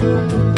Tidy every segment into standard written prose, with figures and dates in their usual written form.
I'm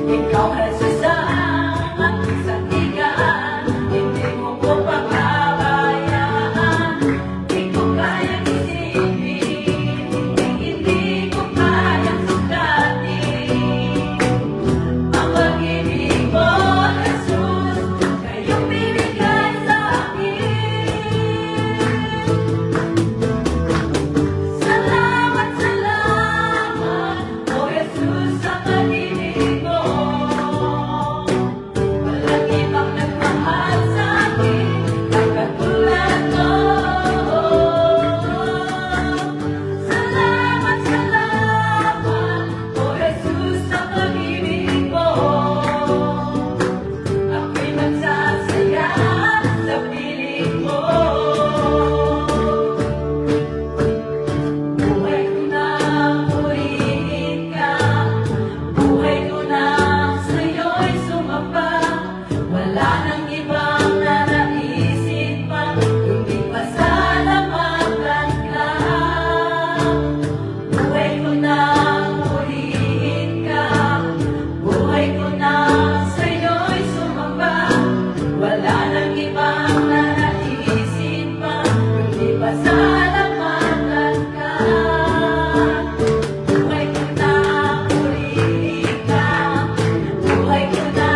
Ikaw kasasama sa tigaan, hindi mo ko pababayaan. Di ko kayang isipin, hindi ko kayang sukatin ang pag-ibig mo, Jesus, kayong binigay sa akin. Salamat, salamat, O Jesus, sa pag-ibig mo. Walang ibang nagmahal sa akin na katulad mo. Salamat, salamat, O Jesus, sa pag-ibig mo. Ako'y nagsasaya sa piling mo. Buhay ko na purihin ka, buhay ko na sa'yo'y sumamba. Wala nang ibang nanaisip pa, kundi pasalamatan ka. Buhay ko na purihin ka, buhay ko na sa'yo'y sumamba. Wala nang ibang nanaisip pa, kundi pasalamatan ka. Buhay ko na purihin ka, buhay ko na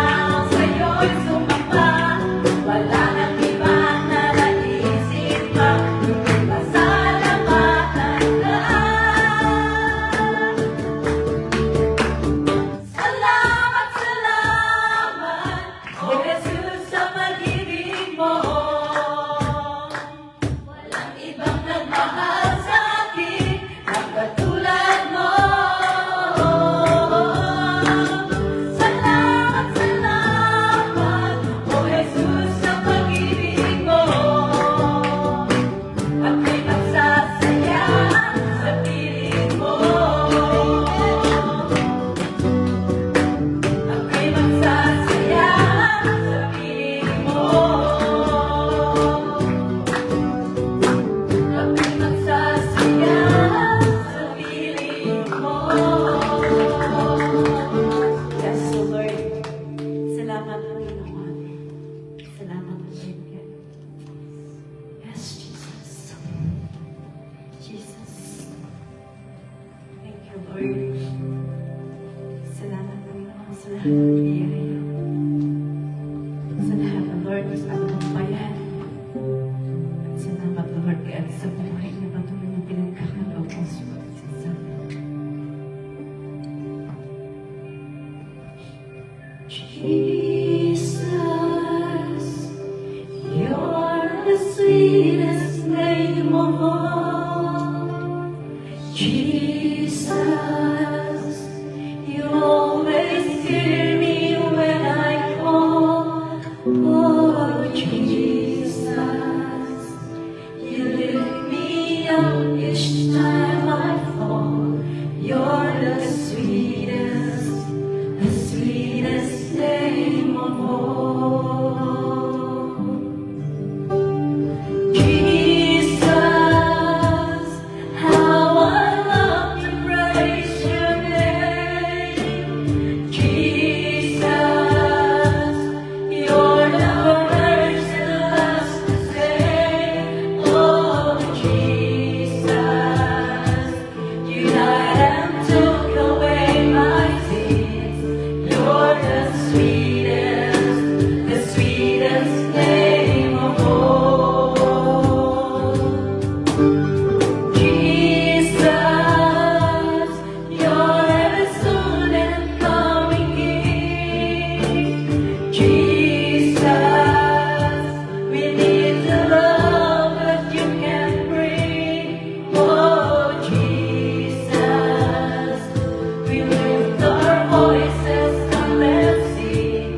sa'yo'y sumamba. Wala nang ibang nanaisip pa, kundi pasalamatan ka. Salamat, salamat, O Jesus, sa pag-ibig mo. Walang ibang nagmahal sa akin na katulad mo. Salamat, salamat, O Jesus, sa pag-ibig mo. Ako'y nagsasaya sa piling mo. Ako'y magsasaya sa piling mo. Ako'y magsasaya sa piling mo. Yes, so Lord, salamat Panginoon. Salamat Lord. Yes, Jesus. Jesus. Thank you, Lord. Salamat Panginoon sa lahat ng biyaya. Sa lahat ng Lord, sa anumang bayan. At salamat Lord, kaya sa buhay na patuloy na pinagkakaloob mo sa pagsasama. Jesus, you're the sweetest name of all. Jesus, you always hear me when I call. Oh, Jesus, you lift me up each time I fall. You're the sweetest name of all. Jesus, how I love to praise your name. Jesus, you're the words that love to say. Oh, Jesus, you died and took away my sins. You're the sweetest name of all. Jesus, you're ever soon and coming King. Jesus, we need the love that you can bring. Oh, Jesus, we lift our voices and let's sing.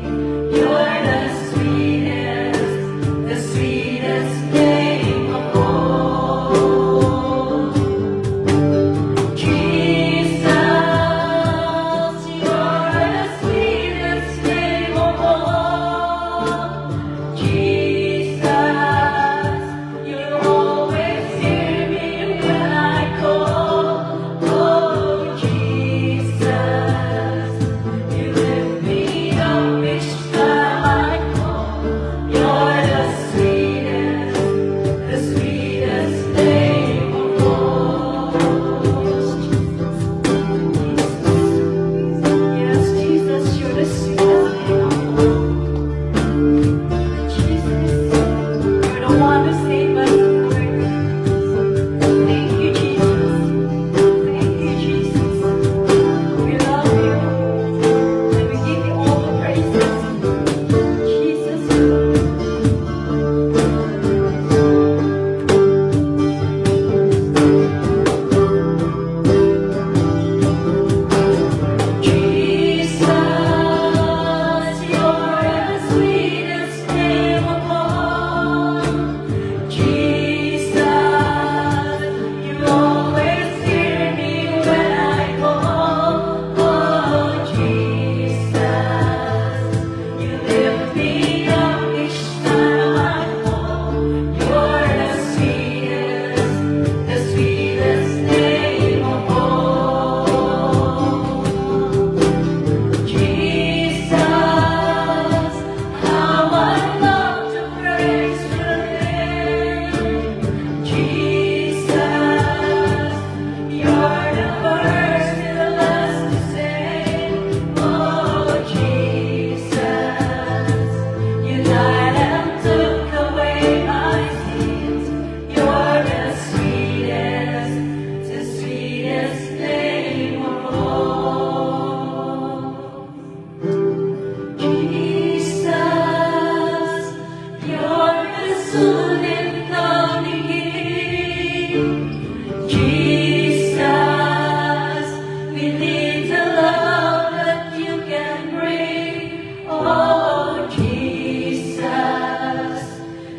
Oh, Jesus,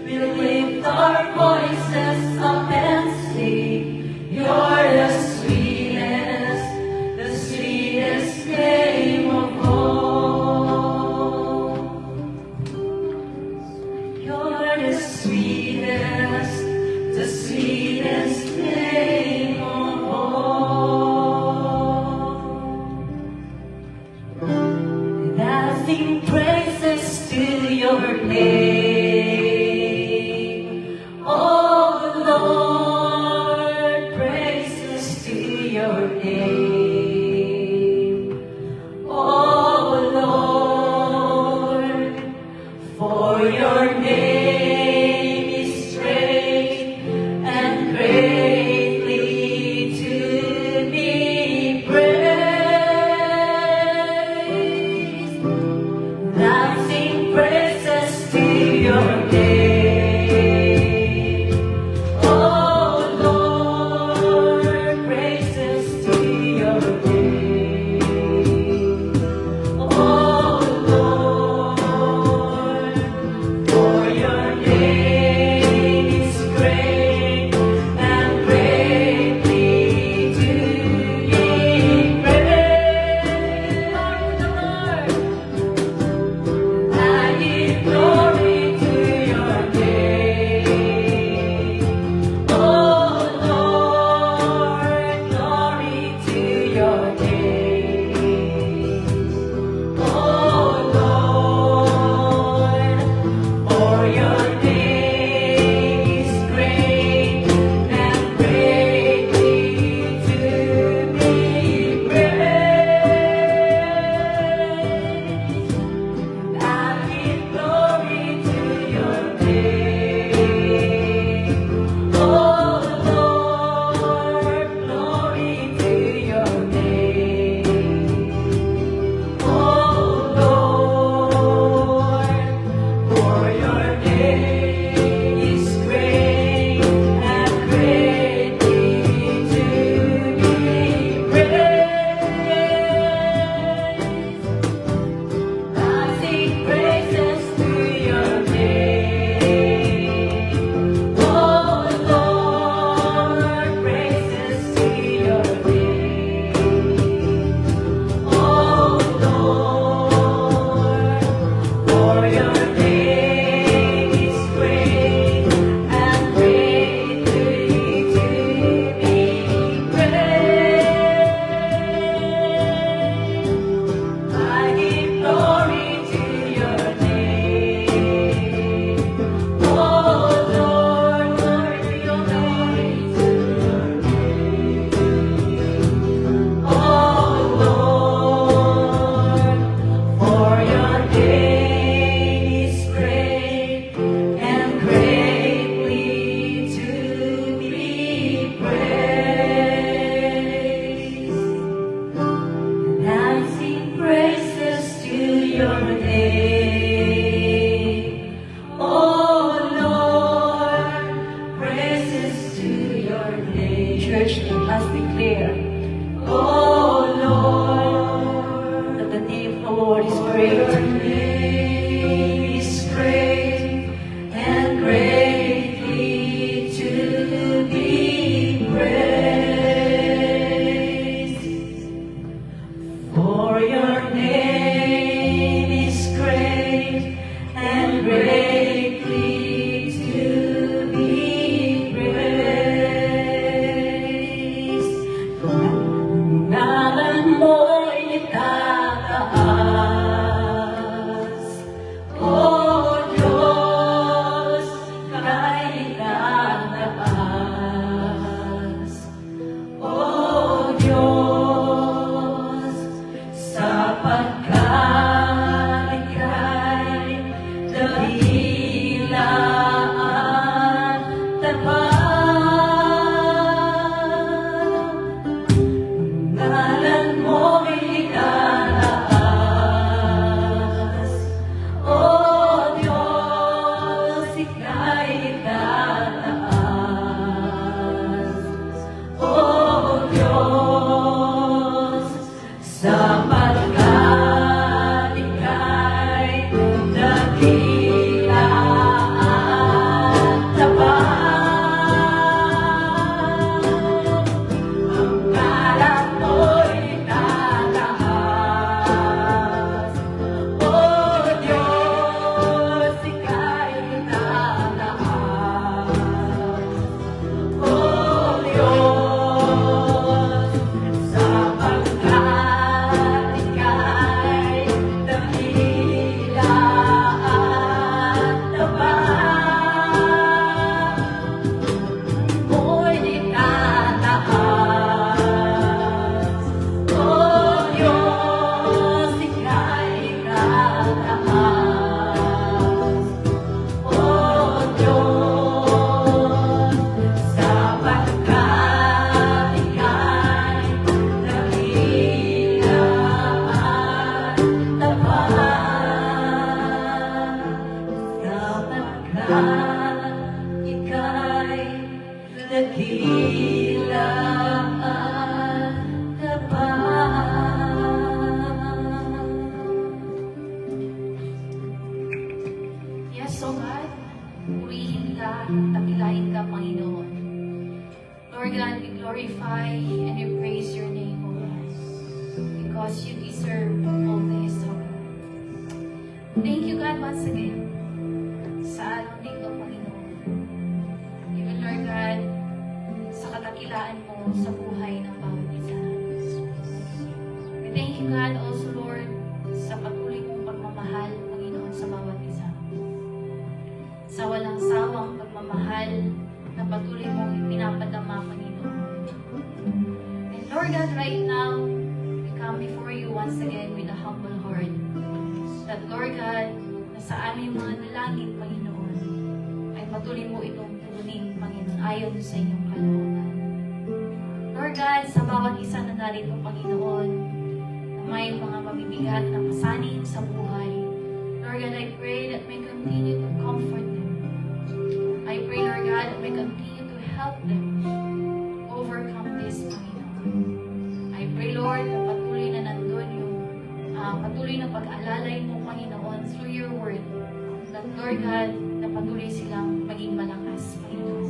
we lift our voices up and sing. You're the sweetest name of all. You're the sweetest name of all. And I sing praises to your name. Oh Lord, praises to your name. Oh Lord, for your name is great and greatly to be praised. I sing praises to your name. Oh Lord, praises to your name. Oh Lord, for your name is great and greatly to be praised. Lord, I give glory to your name. Oh Lord, glory to your name. Oh Lord, for your name is great and greatly to be praised. I give glory to your name. Oh Lord, glory to your name. Oh Lord, for your name is great and greatly to be praised. I sing praises to your name. Oh Lord, praises to your name. Oh Lord, for your name is great and greatly to be praised. I give glory to your name. Oh Lord, glory to your name. Oh Lord, for your name is great and greatly to be praised. And I sing praises to your name. Oh Lord, praises to your name. Church, let's declare. Oh Lord, that the name of the Lord is great. Your name is great and greatly to be praised. For your name is great and greatly to be praised. Ngalan mo'y itaas takilain ka, Panginoon. Lord God, we glorify and we praise your name, O Lord, because you deserve all this, O Lord. Thank you, God, once again, sa araw na ito, Panginoon. Even, Lord God, sa katakilaan mo sa buhay ng bawat isa. We thank you, God, also, Lord, sa patuloy mong pagmamahal, Panginoon, sa bawat isa. Sa walang sawang pagmamahal na patuloy mong ipinapadama, Panginoon. And Lord God, right now, we come before you once again with a humble heart. That, Lord God, na sa aming mga dalangin, Panginoon, ay patuloy mo itong tugunin, Panginoon, ayon sa inyong kalooban. Lord God, sa bawat isa na narito, Panginoon, na may mga mabibigat na pasanin sa buhay, Lord God, I pray that may continue to comfort them. I pray, Lord God, that may continue to help them overcome this, Panginoon. I pray, Lord, na patuloy na nandun yung patuloy na pag-alalay mo, Panginoon, through your word. That, Lord God, na patuloy silang maging malakas, Panginoon.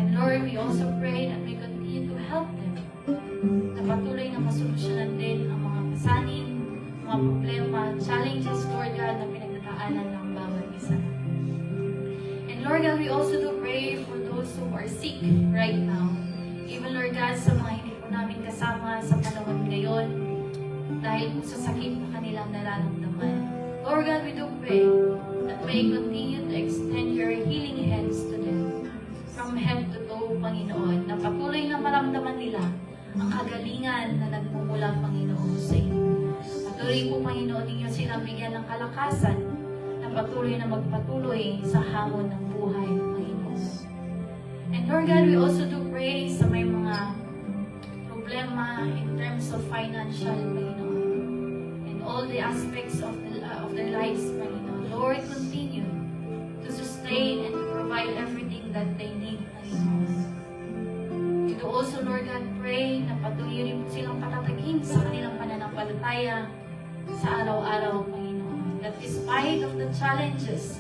And Lord, we also pray that may continue to help them. Na patuloy na masolusyonan din ang mga pasanin, mga problema, challenges, Lord God, na pinagdadaanan ng bawat isa. And Lord God, we also do pray for those who are sick right now. Even, Lord God, sa mga hindi po namin kasama sa panahon ngayon, dahil po sa sakit na kanilang nararamdaman. Lord God, we do pray that may continue to extend your healing hands to them from head to toe, Panginoon, na patuloy na maramdaman nila ang kagalingan na nagmumula, Panginoon, sa inyo. Patuloy po, Panginoon, ninyo silang bigyan ng kalakasan na patuloy na magpatuloy sa hamon ng buhay, Panginoon. And Lord God, we also do pray sa may mga problema in terms of financial, Panginoon, and all the aspects of their lives, Panginoon. Lord, continue to sustain and to provide everything that they need, Panginoon. We do also, Lord God, pray na patuloy rin silang patatagin sa kanilang pananampalataya sa araw-araw, Panginoon. That despite of the challenges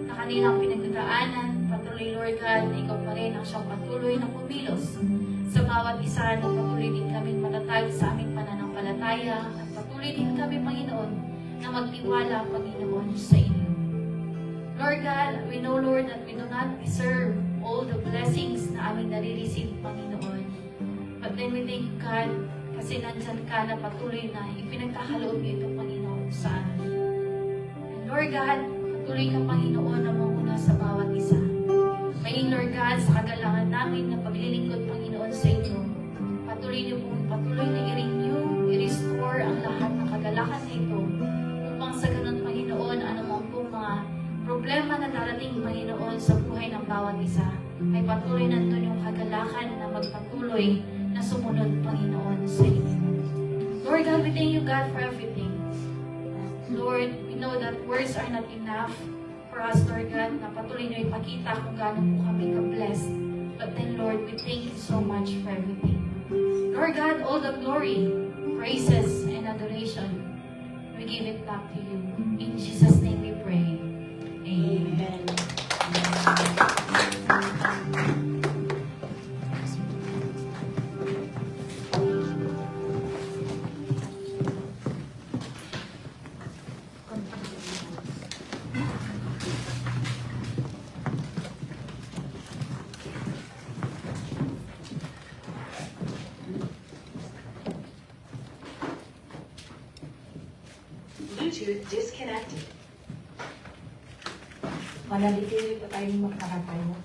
na kanilang pinagdadaanan, patuloy, Lord God, na ikaw pa rin ang siyang patuloy na kumilos sa bawat isa, na patuloy din kami matatag sa aming pananampalataya at patuloy din kami, Panginoon, na magtiwala, Panginoon, sa inyo. Lord God, we know, Lord, that we do not deserve all the blessings na aming nare-receive, Panginoon. But then we thank God, kasi nandyan ka na patuloy na ipinagkakaloob ito, Panginoon, sa amin. And Lord God, patuloy ka, Panginoon, na mamuna sa bawat isa. May Lord God, sa kagalangan namin na paglilingkod, Panginoon, sa inyo, patuloy na i-renew, i-restore ang lahat ng kagalakan na ito, upang sa ganun, Panginoon, anumang pong mga problema na darating, Panginoon, sa buhay ng bawat isa, ay patuloy nandun yung kagalakan na magpatuloy na sumunod, Panginoon, sa inyo. Lord God, we thank you, God, for everything. Lord, we know that words are not enough for us, Lord God, na patuloy nyo ipakita kung gaano po kami ka-blessed. But then, Lord, we thank you so much for everything. Lord God, all the glory, praises, and adoration, we give it back to you. In Jesus' name we pray. Amen. Bluetooth disconnected. Manalipili po tayong magkakatayo.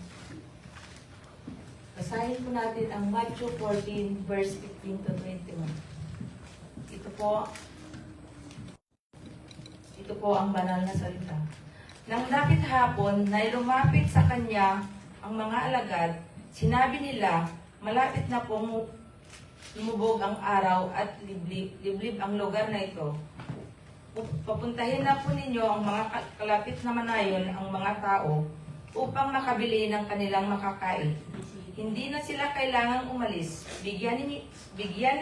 Basahin po natin ang Matthew 14, verse 15 to 21. Ito po ang banal na salita. Nang dapit hapon na lumapit sa kanya ang mga alagad, sinabi nila, malapit na pong lumubog ang araw at liblib ang lugar na ito. Papuntahin na po ninyo ang mga kalapit na manayon ang mga tao upang makabili ng kanilang makakain. Hindi na sila kailangang umalis. Bigyan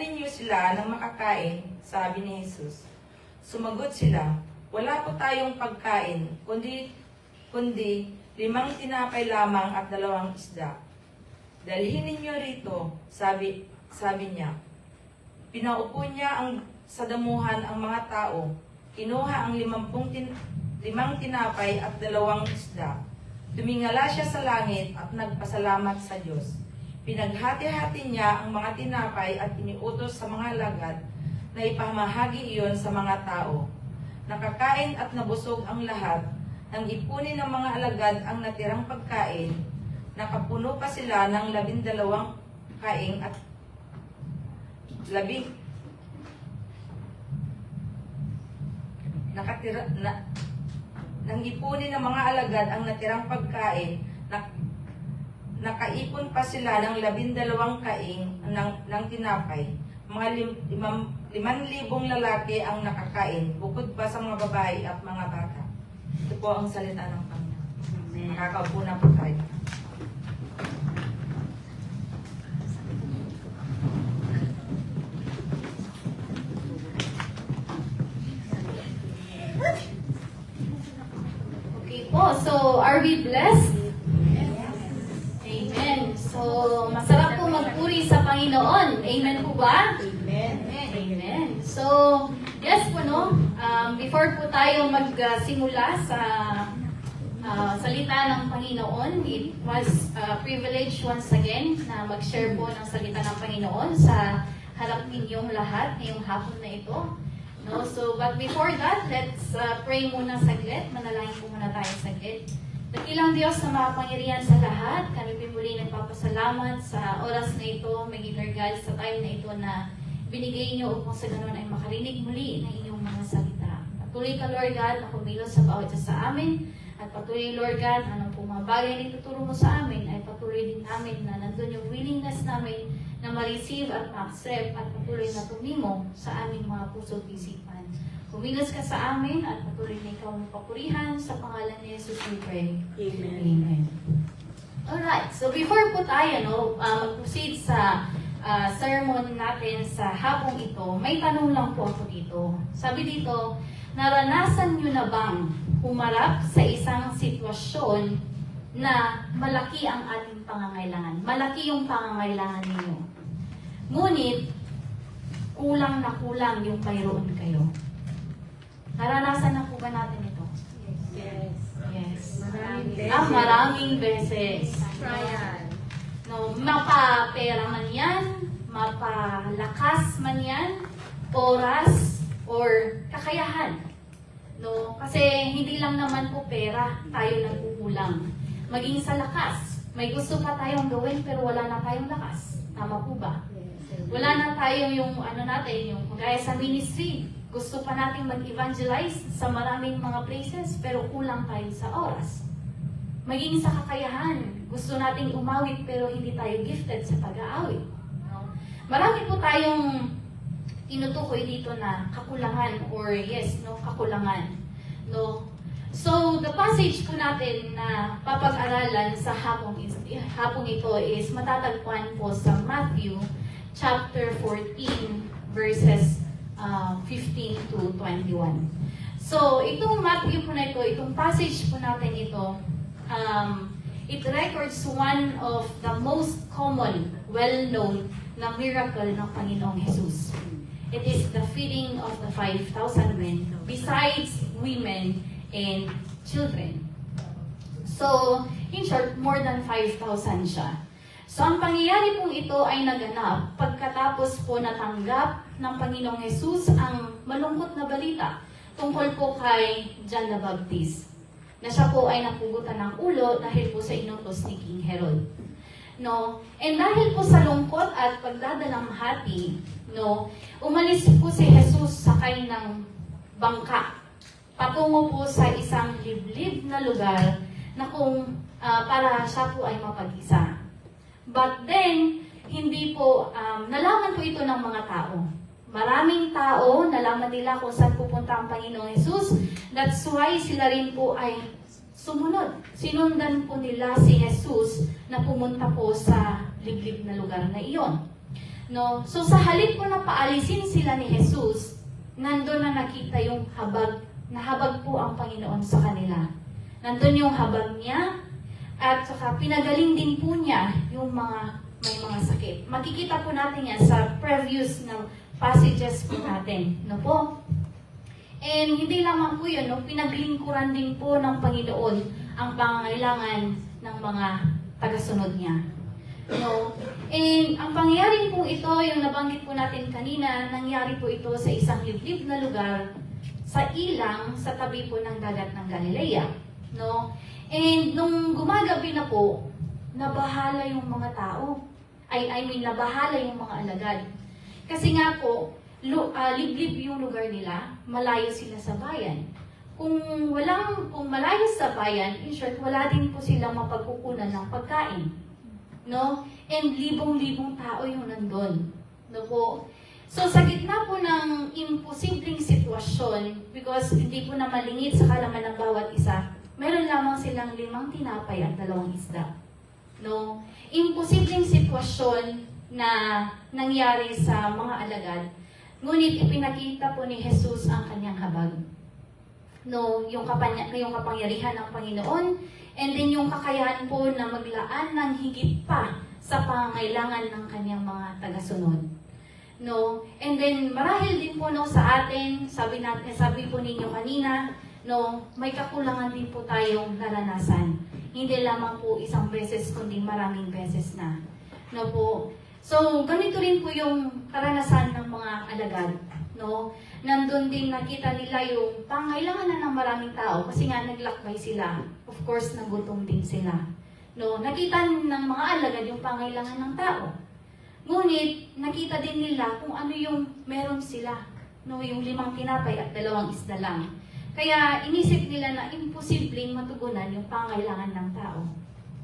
ninyo sila ng makakain, sabi ni Jesus. Sumagot sila, wala po tayong pagkain, kundi 5 tinapay lamang at 2 isda. Dalhin ninyo rito, sabi niya. Pinaupo niya sa damuhan ang mga tao. Kinuha ang 5 tinapay at 2 isda. Tumingala siya sa langit at nagpasalamat sa Diyos. Pinaghati-hati niya ang mga tinapay at iniutos sa mga alagad na ipamahagi iyon sa mga tao. Nakakain at nabusog ang lahat. Nang ipunin ng mga alagad ang natirang pagkain, nakapuno pa sila ng 12 kaing at nang ipunin ng mga alagad ang natirang pagkain, nakaipon pa sila ng 12 kaing ng tinapay. Mga 5,000 lalaki ang nakakain, bukod pa sa mga babae at mga bata. Ito po ang salita ng Panginoon. Nakakaupo na po tayo. Okay po, so are we blessed? Amen. So, masarap po magpuri sa Panginoon. Amen po ba? Amen. So, yes po no, before po tayo magsimula sa salita ng Panginoon, it was a privilege once again na mag-share po ng salita ng Panginoon sa harap ninyong lahat ngayong hapon na ito. No? So, but before that, let's pray muna saglit. Manalangin po muna tayo saglit. Dakilang Diyos na makapangyarihan sa lahat, kami pimuli nagpapasalamat sa oras na ito, maging Lord God, sa time na ito na binigay niyo upang sa ganun ay makarinig muli ng inyong mga salita. Patuloy ka, Lord God, na kumilos sa bawat isa sa amin, at patuloy, Lord God, na anong pong mga bagay na ituturo mo sa amin, ay patuloy din namin na nandun yung willingness namin na ma-receive at ma-accept at patuloy na tumimo sa aming mga puso at isipan. Kumilos ka sa amin at patuloy na ikaw ang papurihan sa pangalan ni Jesus we pray. Amen. Amen. Alright, so before po tayo mag-proceed sa sermon natin sa hapong ito, may tanong lang po ako dito. Sabi dito, naranasan nyo na bang humarap sa isang sitwasyon na malaki ang ating pangangailangan? Malaki yung pangangailangan ninyo. Ngunit, kulang na kulang yung mayroon kayo. Naranasan na po ba natin ito? Yes. Maraming beses. Trial. No, mapapera man yan, mapalakas man yan, oras, or kakayahan. No, kasi hindi lang naman po pera tayo nagkukulang. Maging sa lakas. May gusto pa tayong gawin pero wala na tayong lakas. Tama po ba? Wala na tayong yung yung kagaya sa ministry. Gusto pa nating mag-evangelize sa maraming mga places pero kulang tayo sa oras. Maging sa kakayahan. Gusto nating umawit pero hindi tayo gifted sa pag-aawit. No? Marami po tayong tinutukoy dito na kakulangan or kakulangan. No? So, the passage po natin na papag-aralan sa hapong ito is matatagpuan po sa Matthew chapter 14 verses 15 to 21. So, itong Matthew po na ito, itong passage po natin ito, it records one of the most common, well-known na miracle ng Panginoong Jesus. It is the feeding of the 5,000 men, besides women and children. So, in short, more than 5,000 siya. So, ang pangyayari pong ito ay naganap pagkatapos po natanggap ng Panginoong Jesus ang malungkot na balita tungkol po kay John the Baptist, na siya po ay napugutan ng ulo dahil po sa inutos ni King Herod. No? And dahil po sa lungkot at pagdadalamhati, no, umalis po si Jesus sakay ng bangka patungo po sa isang liblib na lugar na para siya po ay mapag-isa. But then, hindi po, nalaman po ito ng mga tao. Maraming tao, nalaman nila kung saan pupunta ang Panginoong Jesus. That's why sila rin po ay sumunod. Sinundan po nila si Jesus na pumunta po sa liblib na lugar na iyon. No? So sa halip po na paalisin sila ni Jesus, nandun na nakita yung habag po ang Panginoon sa kanila. Nandun yung habag niya, at saka pinagaling din po niya yung mga may mga sakit. Makikita po natin yan sa previous na passages po natin. No po? And hindi lamang po yun, no? Pinaglingkuran din po ng Panginoon ang pangangailangan ng mga tagasunod niya. No? And ang pangyayari po ito, yung nabanggit po natin kanina, nangyari po ito sa isang liblib na lugar, sa ilang, sa tabi po ng dagat ng Galilea. No? And nung gumagabi na po, nabahala yung mga tao. Nabahala yung mga alagad. Kasi nga po, liblib yung lugar nila, malayo sila sa bayan. Kung malayo sa bayan, in short, wala din po silang mapagkukunan ng pagkain. No? And libong-libong tao yung nandun. No po? So, sa gitna po ng imposibleng sitwasyon, because hindi po na malingit sa kalaman ng bawat isa, meron lamang silang 5 tinapay at 2 isda. No? Imposibleng sitwasyon na nangyari sa mga alagad, ngunit ipinakita po ni Jesus ang kanyang habag. No, yung kapangyarihan ng Panginoon, and then yung kakayahan po na maglaan ng higit pa sa pangangailangan ng kanyang mga tagasunod. No, and then marahil din po sa atin, sabi po ninyo kanina, no, may kakulangan din po tayong naranasan. Hindi lamang po isang beses, kundi maraming beses na. No po. So, ganito rin po yung karanasan ng mga alagad. No? Nandun din nakita nila yung pangailangan na ng maraming tao kasi nga naglakbay sila. Of course, nagutom din sila. No? Nakita ng mga alagad yung pangailangan ng tao. Ngunit, nakita din nila kung ano yung meron sila. No? Yung 5 tinapay at 2 isda lang. Kaya inisip nila na imposibleng matugunan yung pangailangan ng tao,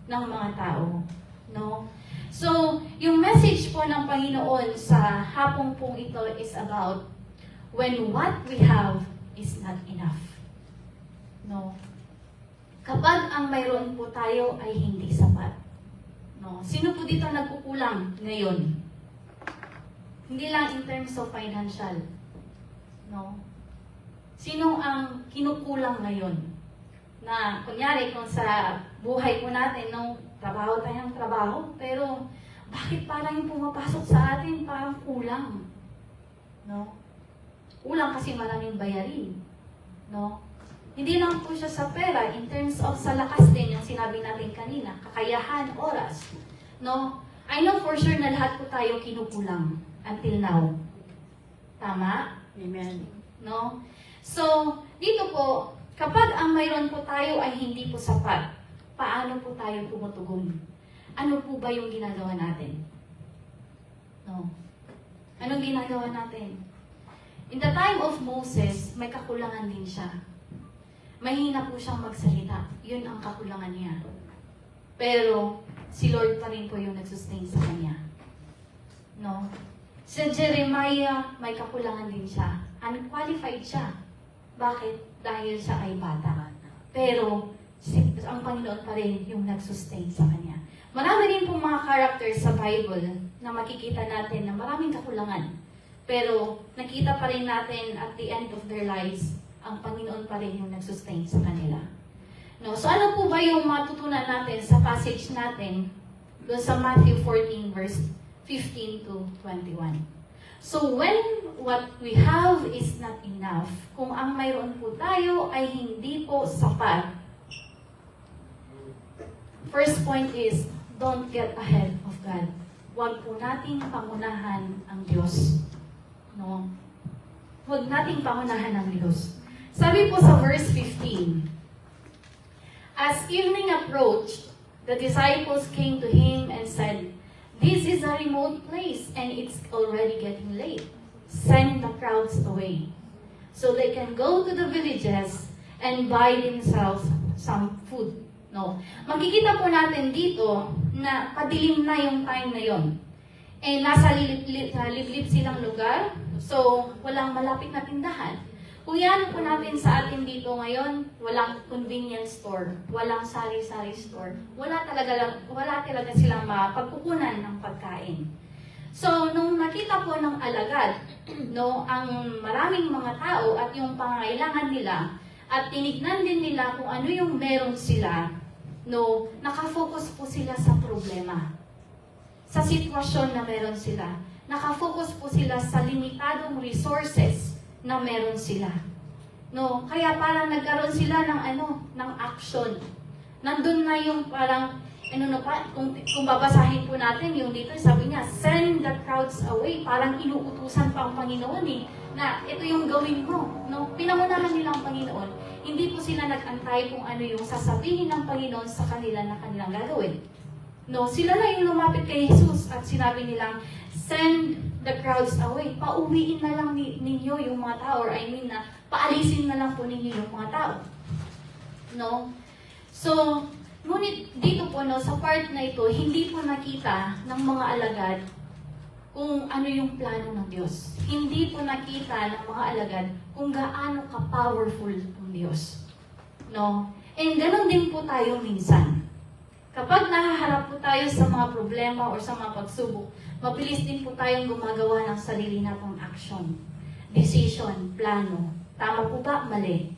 ng mga tao. No? So, yung message po ng Panginoon sa hapong pong ito is about when what we have is not enough. No? Kapag ang mayroon po tayo ay hindi sapat. No? Sino po dito nagkukulang ngayon? Hindi lang in terms of financial. No? Sino ang kinukulang ngayon? Na, kunyari, kung sa buhay po natin, no, trabaho tayong trabaho, pero bakit parang yung pumapasok sa atin, parang kulang? No? Kulang kasi maraming bayarin. No? Hindi lang po siya sa pera, in terms of sa lakas din, yung sinabi natin kanina, kakayahan, oras. No? I know for sure na lahat po tayo kinukulang until now. Tama? Amen. No? So, dito po, kapag ang mayroon po tayo ay hindi po sapat, paano po tayo tumutugon? Ano po ba yung ginagawa natin? No? Anong ginagawa natin? In the time of Moses, may kakulangan din siya. Mahina po siyang magsalita. Yun ang kakulangan niya. Pero, si Lord pa rin po yung nagsustain sa kanya. No? Sa Jeremiah, may kakulangan din siya. Unqualified siya. Bakit? Dahil siya ay bata. Pero, ang Panginoon pa rin yung nagsustain sa kanya. Marami rin pong mga characters sa Bible na makikita natin na maraming kakulangan. Pero, nakita pa rin natin at the end of their lives, ang Panginoon pa rin yung nagsustain sa kanila. No? So, ano po ba yung matutunan natin sa passage natin doon sa Matthew 14 verse 15 to 21? So, when what we have is not enough, kung ang mayroon po tayo ay hindi po sapat, first point is, don't get ahead of God. Huwag po nating pangunahan ang Diyos. No? Huwag nating pangunahan ang Diyos. Sabi po sa verse 15, as evening approached, the disciples came to him and said, this is a remote place and it's already getting late. Send the crowds away so they can go to the villages and buy themselves some food. No. Makikita po natin dito na padilim na yung time na yon. Eh, nasa liblib silang lugar, so walang malapit na tindahan. Kung yan po natin sa atin dito ngayon, walang convenience store, walang sari-sari store, wala talaga silang mapagkukunan ng pagkain. So, nung nakita po ng alagad, no, ang maraming mga tao at yung pangangailangan nila, at tinignan din nila kung ano yung meron sila, no, nakafocus po sila sa problema. Sa sitwasyon na meron sila. Nakafocus po sila sa limitadong resources na meron sila. No, kaya parang nagkaroon sila ng action. Nandun na yung parang kung babasahin po natin yung dito, sabi niya, send the crowds away. Parang inuutusan pa ang Panginoon na ito yung gawin mo. No? Pinangunahan nila ang Panginoon. Hindi po sila nag-antay kung ano yung sasabihin ng Panginoon sa kanila na kanilang gagawin. No, sila na yung lumapit kay Jesus at sinabi nilang, send the crowds away. Pauwiin na lang ninyo yung mga tao, or paalisin na lang po ninyo yung mga tao. No? So, ngunit dito po, sa part na ito, hindi po nakita ng mga alagad kung ano yung plano ng Diyos. Hindi po nakita ng mga alagad kung gaano ka-powerful ang Diyos. No? And ganun din po tayo minsan. Kapag nahaharap po tayo sa mga problema o sa mga pagsubok, mabilis din po tayong gumagawa ng sarili natong action, decision, plano. Tama po ba? Mali.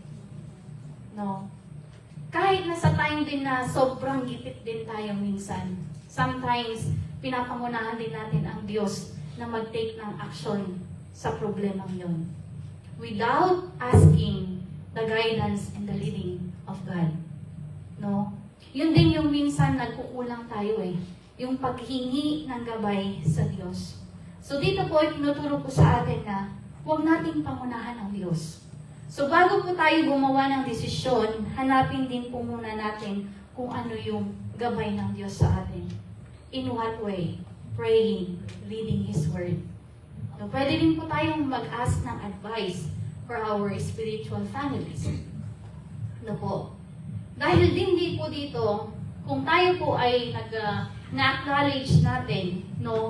No? Kahit nasa time din na sobrang gipit din tayo minsan, sometimes pinapangunahan din natin ang Diyos na mag-take ng action sa problemang yun. Without asking the guidance and the leading of God. No? Yun din yung minsan nagkukulang tayo yung paghingi ng gabay sa Diyos. So dito po, tinuturo ko sa atin na huwag nating pangunahan ang Diyos. So bago po tayo gumawa ng desisyon, hanapin din po muna natin kung ano yung gabay ng Diyos sa atin. In what way? Praying, reading His Word. So, pwede din po tayong mag-ask ng advice for our spiritual families. Ano po? Dahil din po dito, kung tayo po ay na-acknowledge natin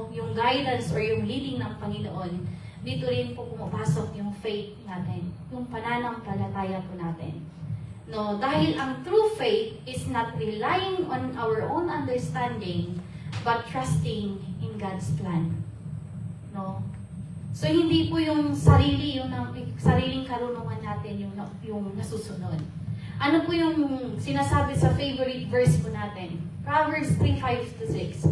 yung guidance or yung leading ng Panginoon, dito rin po pumapasok yung faith natin, yung pananampalataya po natin. No, dahil ang true faith is not relying on our own understanding, but trusting in God's plan. No? So hindi po yung sariling karunungan natin yung nasusunod. Ano po yung sinasabi sa favorite verse po natin? Proverbs 3:5-6.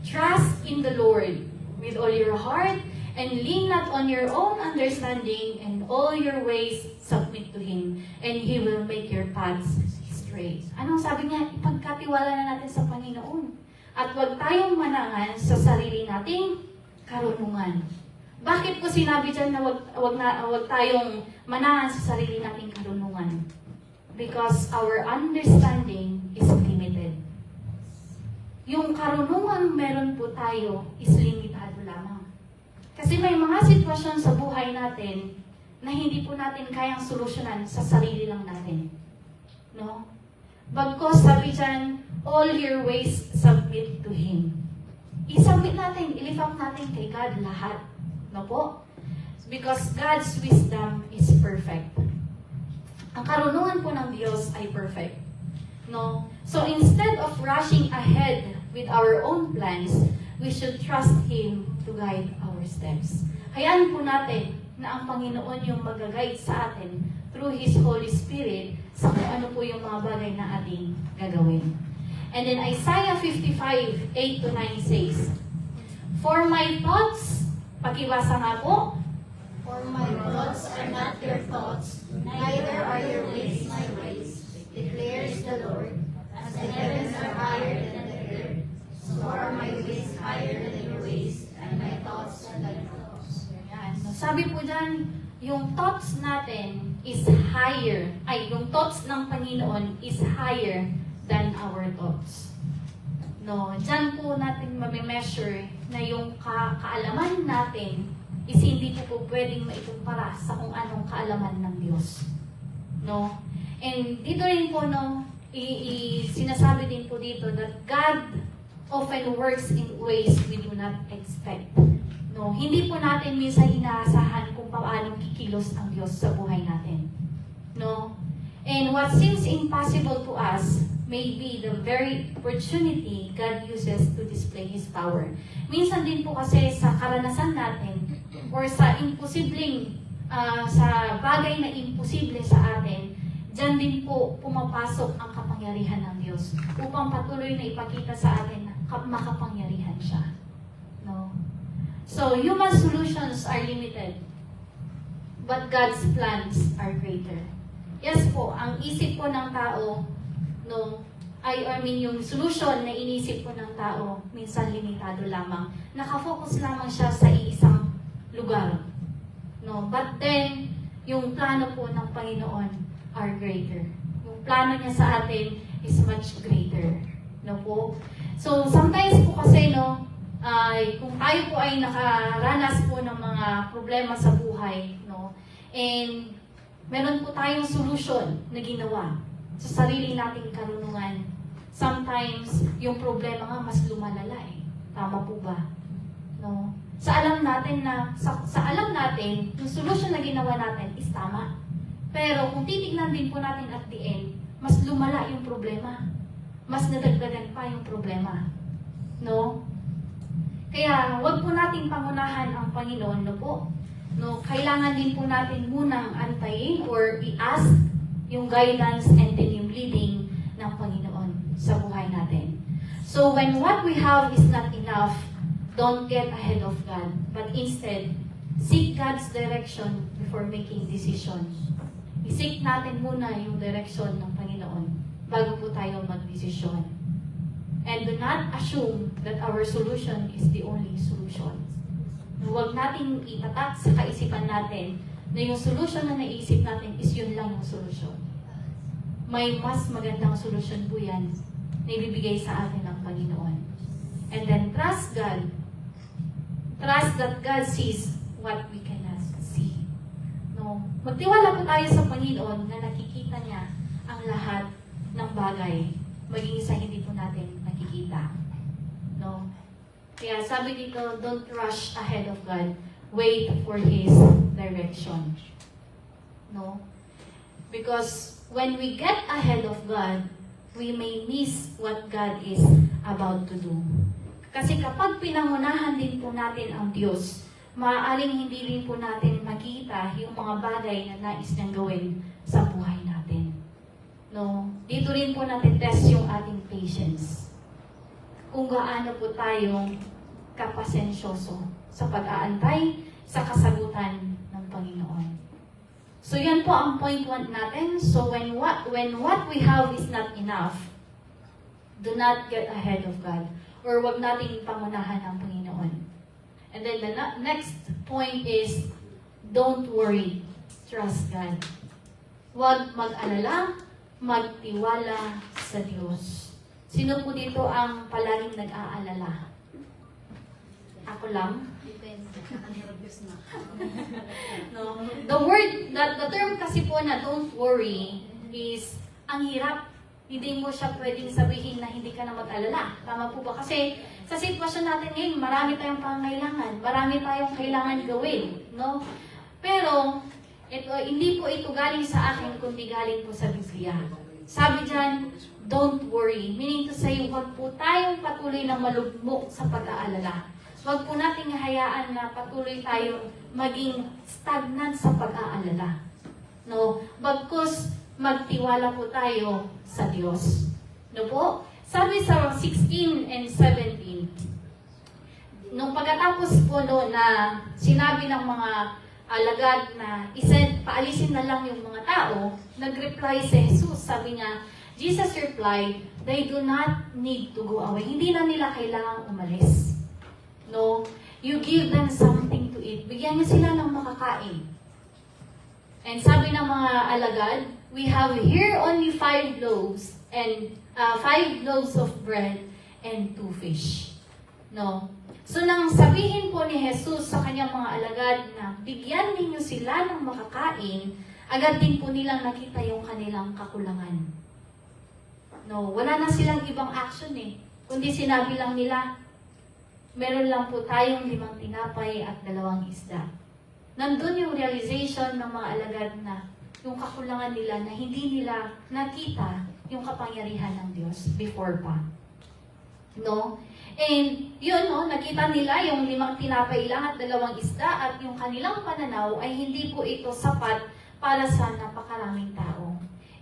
Trust in the Lord with all your heart, and lean not on your own understanding, and all your ways submit to Him, and He will make your paths straight. Anong sabi niya? Ipagkatiwala na natin sa Panginoon. At huwag tayong manangan sa sarili nating karunungan. Bakit po sinabi dyan na huwag tayong manangan sa sarili nating karunungan? Because our understanding is limited. Yung karunungan meron po tayo is limitado lamang. Kasi may mga sitwasyon sa buhay natin na hindi po natin kayang solusyonan sa sarili lang natin. No? Bagkos sabi dyan, all your ways submit to Him. I-submit natin, i-lift up natin kay God lahat. No po? Because God's wisdom is perfect. Ang karunungan po ng Diyos ay perfect. No? So instead of rushing ahead with our own plans, we should trust Him to guide our steps. Hayaan po natin na ang Panginoon yung mag-guide sa atin through His Holy Spirit sa kung ano po yung mga bagay na ating gagawin. And then Isaiah 55:8-9 says, For my thoughts, pakibasa nga po, For my thoughts are not your thoughts, neither are your ways my ways, declares the Lord. As the heavens are higher than the earth, so are my ways higher than your ways, and my thoughts than your thoughts. Ayan. So, sabi po dyan, yung thoughts natin is higher, yung thoughts ng Panginoon is higher than our thoughts. No, dyan po natin mami-measure na yung kaalaman natin is hindi po pwedeng maikumpara sa kung anong kaalaman ng Diyos. No? And dito rin po, sinasabi din po dito that God often works in ways we do not expect. No, hindi po natin minsan inaasahan kung paano kikilos ang Diyos sa buhay natin. No? And what seems impossible to us may be the very opportunity God uses to display His power. Minsan din po kasi sa karanasan natin or sa imposibleng, sa bagay na imposible sa atin, Diyan din po pumapasok ang kapangyarihan ng Diyos upang patuloy na ipakita sa atin na makapangyarihan siya. No? So, human solutions are limited, but God's plans are greater. Yes po, ang isip po ng tao, no, yung solution na inisip po ng tao, minsan limitado lamang. Nakafocus lamang siya sa iisang lugar. No? But then, yung plano po ng Panginoon are greater. Yung plano niya sa atin is much greater. No po? So, sometimes po kasi, no, kung tayo po ay nakaranas po ng mga problema sa buhay, no, and meron po tayong solution na ginawa sa sarili nating karunungan. Sometimes, yung problema nga mas lumalala eh. Tama po ba? No? Sa alam natin, yung solution na ginawa natin is tama. Pero kung titignan din po natin at the end, mas lumala yung problema. Mas nadagdagan pa yung problema. No? Kaya, wag po nating pangunahan ang Panginoon, no po? No, kailangan din po natin munang antayin or i-ask yung guidance and then yung leading ng Panginoon sa buhay natin. So when what we have is not enough, don't get ahead of God, but instead, seek God's direction before making decisions. I-seek natin muna yung direction ng Panginoon bago po tayo mag-desisyon. And do not assume that our solution is the only solution. Huwag nating itatak sa kaisipan natin na yung solusyon na naisip natin is yun lang yung solusyon. May mas magandang solusyon po yan na ibibigay sa atin ng Panginoon. And then trust God. Trust that God sees what we cannot see. No? Magtiwala po tayo sa Panginoon na nakikita niya ang lahat ng bagay, maging sa hindi po natin nakikita. No? Kaya sabi dito, don't rush ahead of God. Wait for His direction. No? Because when we get ahead of God, we may miss what God is about to do. Kasi kapag pinangunahan din po natin ang Diyos, maaaring hindi rin po natin makita yung mga bagay na nais niyang gawin sa buhay natin. No? Dito rin po natin test yung ating patience. Kung gaano po tayong kapasensyoso sa pag-aantay sa kasagutan ng Panginoon. So yan po ang point 1 natin. So when what we have is not enough, do not get ahead of God. Or wag nating pangunahan ang Panginoon. And then the next point is, don't worry. Trust God. Huwag mag-alala, magtiwala sa Diyos. Sino po dito ang palaging nag-aalala? Ako lang? No. The term kasi po na don't worry is ang hirap. Hindi mo siya pwedeng sabihin na hindi ka na mag-alala. Tama po ba? Kasi sa sitwasyon natin ngayon, marami tayong pangangailangan. Marami tayong kailangan gawin. No? Pero, hindi po ito galing sa akin, kundi galing po sa Biblia. Sabi dyan, don't worry. Meaning to say, huwag po tayong patuloy na malugmok sa pag-aalala. Huwag po nating hayaan na patuloy tayong maging stagnant sa pag-aalala. No? Bagkus, magtiwala po tayo sa Diyos. No po? Sabi sa 16 and 17, nung pagkatapos po na sinabi ng mga alagad na paalisin na lang yung mga tao, nag-reply si Jesus. Sabi niya, Jesus replied, they do not need to go away. Hindi na nila kailangang umalis. No? You give them something to eat. Bigyan niyo sila ng makakain. And sabi ng mga alagad, we have here only 5 loaves and 5 loaves of bread and 2 fish. No? So nang sabihin po ni Jesus sa kanyang mga alagad na bigyan ninyo sila ng makakain, agad din po nilang nakita yung kanilang kakulangan. No, wala na silang ibang action kundi sinabi lang nila, meron lang po tayong 5 tinapay at 2 isda. Nandun yung realization ng mga alagad na yung kakulangan nila na hindi nila nakita yung kapangyarihan ng Diyos before pa. No? And yun, nakita nila yung 5 tinapay lang at 2 isda at yung kanilang pananaw ay hindi po ito sapat para sa napakaraming tao.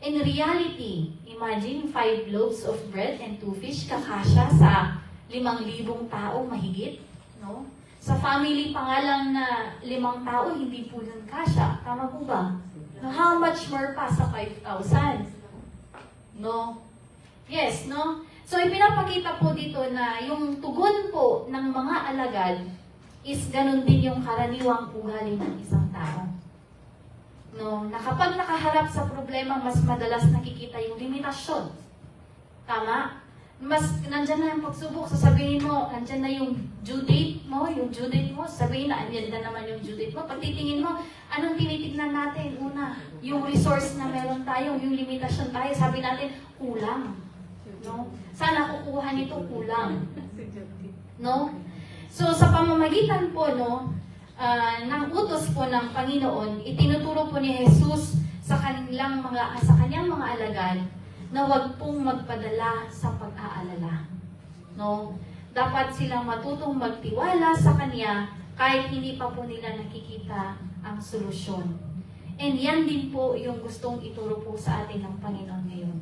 In reality, imagine 5 loaves of bread and 2 fish kakasya sa 5,000 tao mahigit, no? Sa family pa nga lang na 5 tao, hindi po yun kasya. Tama po ba? No, how much more pa sa 5,000? No? Yes, no? So, ipinapakita po dito na yung tugon po ng mga alagad is ganun din yung karaniwang ugali ng isang tao. No, na kapag nakaharap sa problema, mas madalas nakikita yung limitasyon. Tama? Mas nandyan na yung pagsubok, sasabihin mo, nandyan na yung due date mo, sabihin na, andyan na naman yung due date mo. Pag titingin mo, anong tinitignan natin? Una, yung resource na meron tayo, yung limitasyon tayo, sabi natin, kulang. No? Sana kukuha nito, kulang. No? So, sa pamamagitan po, no, ng utos po ng Panginoon, itinuturo po ni Jesus sa kanyang mga alagad na huwag pong magpadala sa pag-aalala. No? Dapat silang matutong magtiwala sa Kanya kahit hindi pa po nila nakikita ang solusyon. And yan din po yung gustong ituro po sa atin ng Panginoon ngayon.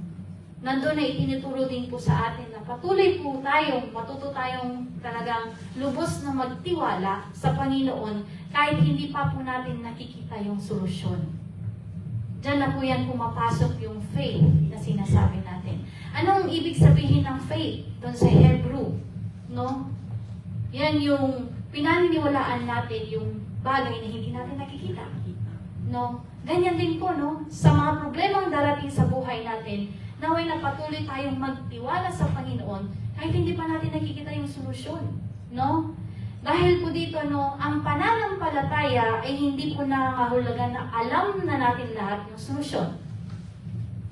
Nandun na itinuturo din po sa atin na patuloy po tayong, matuto tayong talagang lubos na magtiwala sa Panginoon kahit hindi pa po natin nakikita yung solusyon. Diyan na po yan pumapasok yung faith na sinasabi natin. Anong ibig sabihin ng faith doon sa Hebrew? No? Yan yung pinaniniwalaan natin yung bagay na hindi natin nakikita. No? Ganyan din po, no? Sa mga problemang darating sa buhay natin, naway na patuloy tayong magtiwala sa Panginoon kahit hindi pa natin nakikita yung solusyon. No? Dahil po dito, no, ang pananampalataya ay hindi po nakahulugan na alam na natin lahat ng solusyon.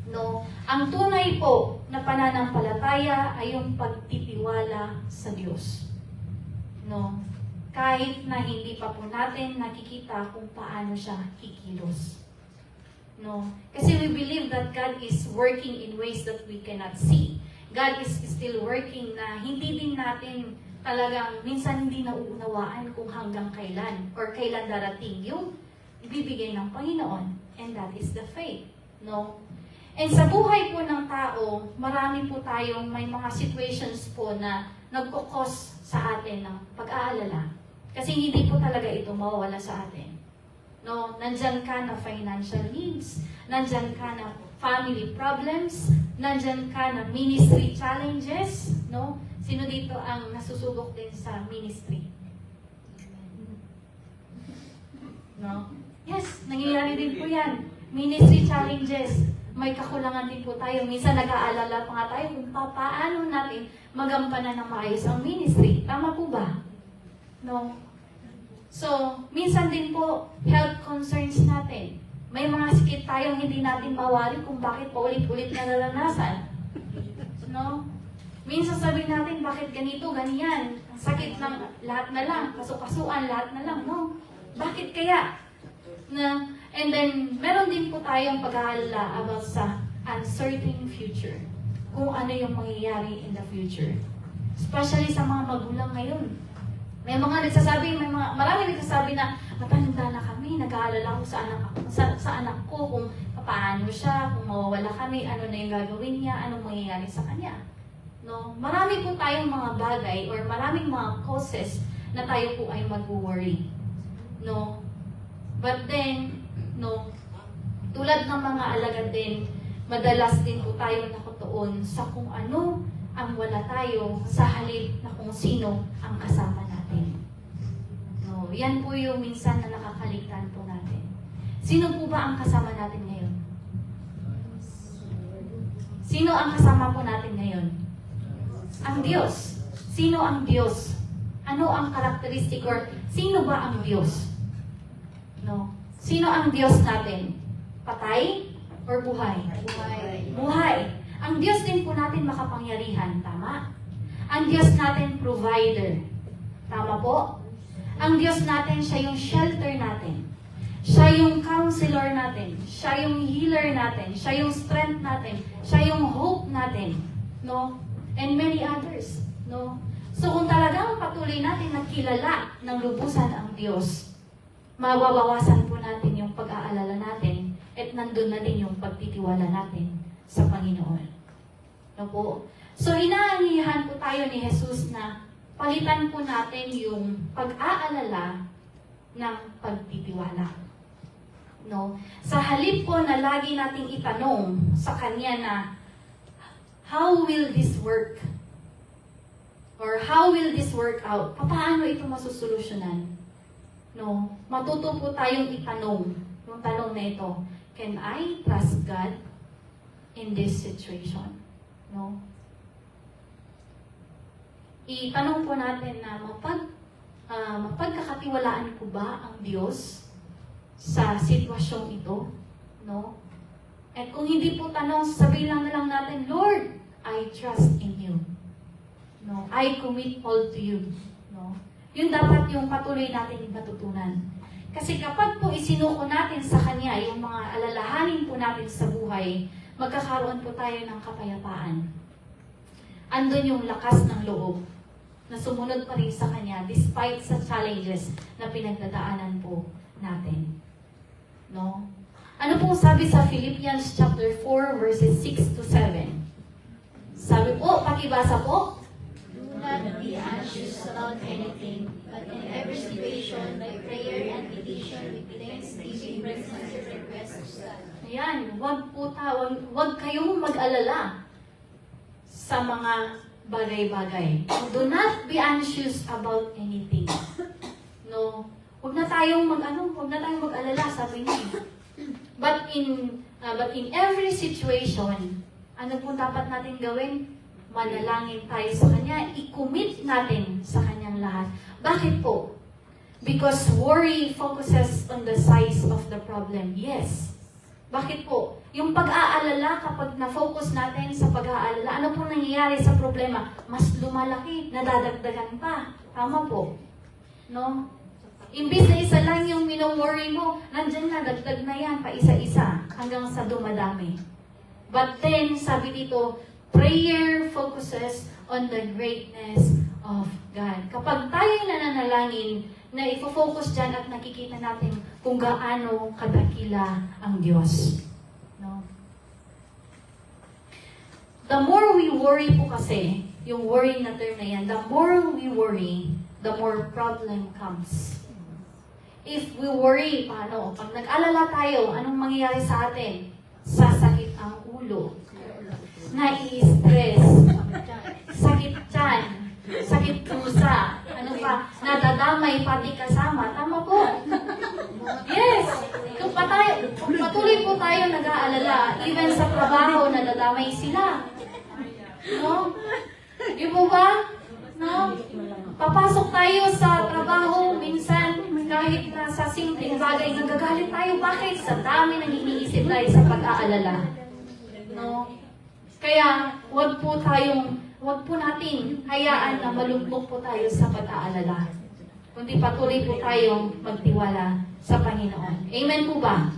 No? Ang tunay po na pananampalataya ay yung pagtitiwala sa Diyos. No? Kahit na hindi pa po natin nakikita kung paano siya kikilos. No? Kasi we believe that God is working in ways that we cannot see. God is still working na hindi din natin talagang minsan hindi nauunawaan kung hanggang kailan or kailan darating yung ibibigay ng Panginoon. And that is the faith. No? And sa buhay po ng tao, marami po tayong may mga situations po na nagkukos sa atin ng pag-aalala. Kasi hindi po talaga ito mawawala sa atin. No, nandyan ka na financial needs, nandyan ka na family problems, nandyan ka na ministry challenges, no? Sino dito ang nasusubok din sa ministry? No? Yes, nangyayari din po yan. Ministry challenges. May kakulangan din po tayo. Minsan nag-aalala pa nga tayo kung paano natin magampanan ng maayos ang ministry. Tama po ba? No? So, minsan din po, health concerns natin. May mga sakit tayong hindi natin mawari kung bakit paulit-ulit na naranasan. No? Minsan sabihin natin, bakit ganito, ganyan? Ang sakit ng lahat na lang, kasukasuan, lahat na lang. No? Bakit kaya? And then, meron din po tayong pag-aalala about sa uncertain future. Kung ano yung mangyayari in the future. Especially sa mga magulang ngayon. May mga nagsasabi, marami nagsasabi na matanda na kami, nag-aalala ko sa anak ko kung paano siya, kung mawawala kami, ano na yung gagawin niya, anong mangyayari sa kanya. No? Marami po tayong mga bagay or maraming mga causes na tayo po ay mag-worry. No? But then, no, tulad ng mga alagad din, madalas din po tayo nakatuon sa kung ano ang wala tayo sa halip na kung sino ang kasama natin. No, yan po yung minsan na nakakaligtan po natin. Sino po ba ang kasama natin ngayon? Sino ang kasama po natin ngayon? Ang Diyos. Sino ang Diyos? Ano ang karakteristik or sino ba ang Diyos? No. Sino ang Diyos natin? Patay or buhay? Buhay. Buhay. Ang Diyos din po natin makapangyarihan, tama? Ang Diyos natin provider. Tama po? Ang Diyos natin, siya yung shelter natin. Siya yung counselor natin. Siya yung healer natin. Siya yung strength natin. Siya yung hope natin. No? And many others. No? So kung talagang patuloy natin na kilala ng lubusan ang Diyos, mababawasan po natin yung pag-aalala natin at nandun na din yung pagtitiwala natin sa Panginoon. No po? So, inaanyayahan po tayo ni Jesus na palitan po natin yung pag-aalala ng pagtitiwala. No? Sa halip po na lagi nating itanong sa Kanya na, how will this work? Or how will this work out? Paano ito masusolusyonan? No? Matuto po tayong itanong yung tanong na ito. Can I trust God in this situation? No? Itanong po natin na mapagkakatiwalaan ko ba ang Diyos sa sitwasyong ito? No? At kung hindi po tanong, sabihin lang natin, Lord, I trust in you. No? I commit all to you. No? Yun dapat yung patuloy natin matutunan. Kasi kapag po isinuko natin sa Kanya yung mga alalahanin po natin sa buhay, magkakaroon po tayo ng kapayapaan. Andun yung lakas ng loob na sumunod pa rin sa Kanya despite sa challenges na pinagdadaanan po natin. No? Ano pong sabi sa Philippians chapter 4 verses 6 to 7? Sabi po, pakibasa po. Do not be anxious about anything, but in every situation, by prayer and petition, with thanksgiving, present your requests to God. Ayan, wag kayong mag-alala sa mga bagay-bagay. Do not be anxious about anything. No, wag na tayong mag-alala, sabi niya. But in every situation, ano po dapat natin gawin? Manalangin tayo sa Kanya, i-commit natin sa Kanyang lahat. Bakit po? Because worry focuses on the size of the problem. Yes. Bakit po? Yung pag-aalala, kapag na-focus natin sa pag-aalala, ano po nangyayari sa problema? Mas lumalaki, nadadagdagan pa. Tama po. No? Imbis na isa lang yung mino-worry mo, nandyan na, dagdag na yan, pa isa-isa, hanggang sa dumadami. But then, sabi dito, prayer focuses on the greatness of God. Kapag tayo nananalangin, na ifo-focus dyan at nakikita natin kung gaano kadakila ang Diyos. No? The more we worry po kasi, yung worry na term na yan, the more we worry, the more problem comes. If we worry, paano? Pag nag-alala tayo, anong mangyayari sa atin? Sasakit ang ulo. Nai-stress. Sakit tiyan. Sakit pusa. Ano pa? Nadadamay pati kasama. Tama po. Yes. Kung patuloy po tayo nag-aalala, even sa trabaho, nadadamay sila. No? Di po ba? No? Papasok tayo sa trabaho, minsan, kahit na sa simpleng bagay, nagagalit tayo. Bakit? Sa dami nang iniisip tayo sa pag-aalala. No? Kaya, wag po natin hayaan na malumbok po tayo sa pag-aalala. Kundi patuloy po tayong magtiwala sa Panginoon. Amen po ba?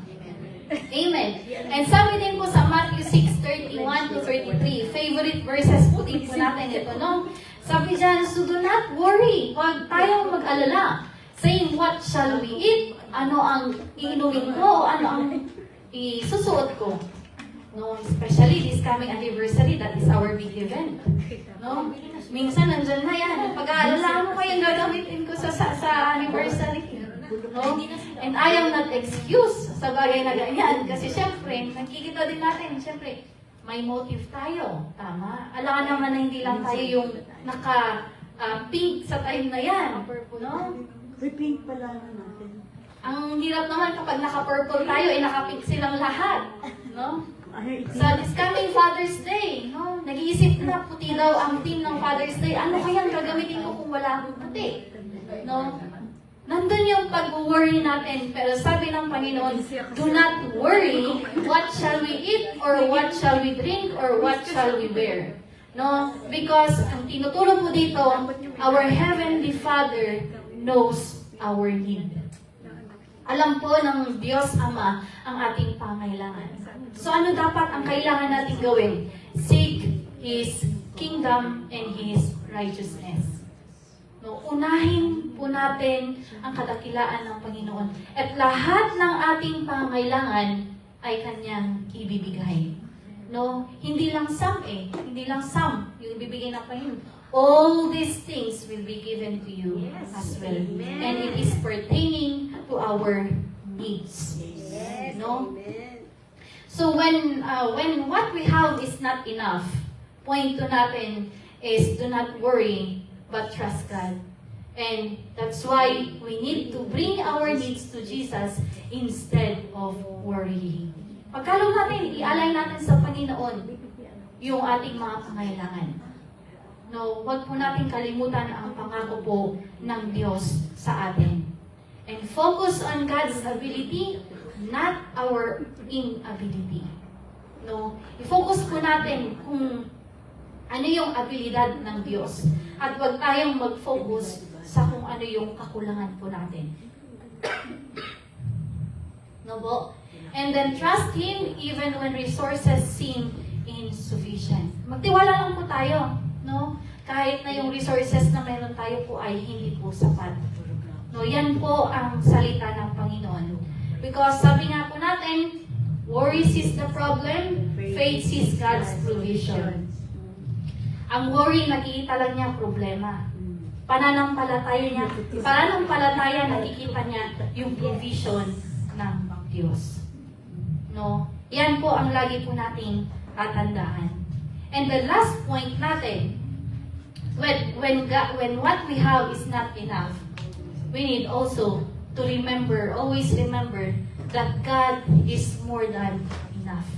Amen. And sabi din po sa Matthew 6:31 to 33, favorite verses po din po natin ito, no? Sabi dyan, so do not worry. Huwag tayong mag-alala. Saying, what shall we eat? Ano ang iinumin ko? Ano ang isusuot ko? No, especially this coming anniversary, that is our big event. No? Minsan nandyan na yan. Pag-aalala mo kayong gagamitin ko sa anniversary. No? And I am not excuse sa bagay na ganyan. Kasi syempre, nakikita din natin, syempre, may motive tayo. Tama? Alam naman na hindi lang tayo yung naka-pink sa time na yan. No? May pink pala natin. Ang hirap naman kapag naka-purple tayo, naka-pink silang lahat. No? Sa this coming Father's Day, no? Nag-iisip na puti daw ang team ng Father's Day. Ano kaya ang gagamitin ko kung wala akong puti? No? Nandun yung pag-worry natin. Pero sabi ng Panginoon, do not worry, what shall we eat, or what shall we drink, or what shall we wear? No? Because ang tinutulong po dito, our Heavenly Father knows our need. Alam po ng Diyos Ama ang ating pangailangan. So ano dapat ang kailangan natin gawin? Seek His kingdom and His righteousness. No, unahin po natin ang kadakilaan ng Panginoon. At lahat ng ating pangailangan ay kanyang ibibigay. No, hindi lang some hindi lang some yung ibibigay ng Panginoon. All these things will be given to you as well. And it is pertaining to our needs. No? So when what we have is not enough, point to natin is do not worry, but trust God. And that's why we need to bring our needs to Jesus instead of worrying. Pagkalo natin, ialay natin sa Panginoon yung ating mga pangailangan. No, huwag po natin kalimutan ang pangako po ng Diyos sa atin. And focus on God's ability, not our inability. No, i-focus po natin kung ano yung abilidad ng Diyos. At huwag tayong mag-focus sa kung ano yung kakulangan po natin. No po? And then trust Him even when resources seem insufficient. Magtiwala lang po tayo, no? Kahit na yung resources na meron tayo po ay hindi po sapat. No, yan po ang salita ng Panginoon. Because sabi nga po natin, worry sees the problem, faith sees God's provision. Ang worry, nakikita lang niya problema. Pananampalataya nakikita niya yung provision ng Diyos. No? Yan po ang lagi po nating tatandaan. And the last point natin, when what we have is not enough, we need also to always remember that God is more than enough.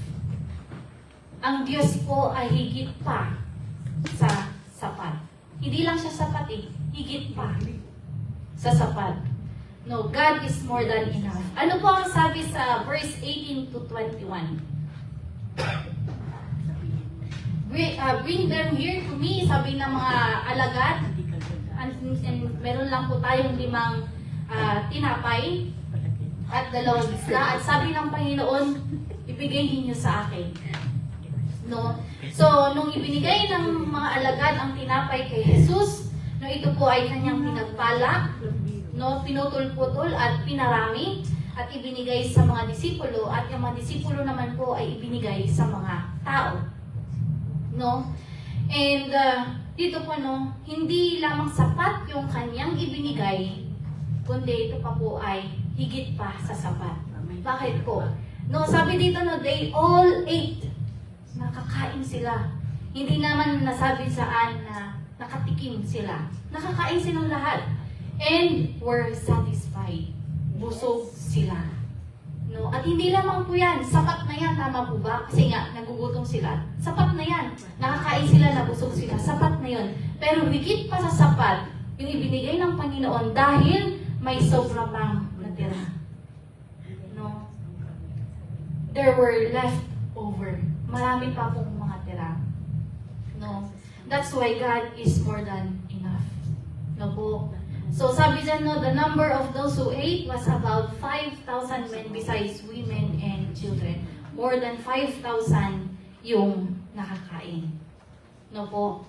Ang Diyos po ay higit pa sa sapat. Hindi lang siya sapat higit pa sa sapat. No, God is more than enough. Ano po ang sabi sa verse 18 to 21? Bring them here to me, sabi ng mga alagad. And meron lang po tayong 5 tinapay at 2 isda. At sabi ng Panginoon, ibigay ninyo sa akin. No? So, nung ibinigay ng mga alagad ang tinapay kay Jesus, no, ito po ay kanyang pinagpala, no, pinutol-putol at pinarami at ibinigay sa mga disipulo, at yung mga disipulo naman po ay ibinigay sa mga tao. No? And dito po, no, hindi lamang sapat yung kanyang ibinigay, kundi ito pa po ay higit pa sa sapat. Bakit po? No, sabi dito, no, they all ate. Nakakain sila. Hindi naman nasabi saan na nakatikim sila. Nakakain silang lahat. And were satisfied. Busog sila. No? At hindi lamang po yan. Sapat na yan. Tama po ba? Kasi nga, nagugutom sila. Sapat na yan. Nakakain sila, nabusog sila. Sapat na yun. Pero higit pa sa sapat, yung ibinigay ng Panginoon dahil may sobra pang natira. No? There were left over. Marami pa pong mga tira. No? That's why God is more than enough. No po? So sabi dyan, no, the number of those who ate was about 5,000 men besides women and children. More than 5,000 yung nakakain. No po?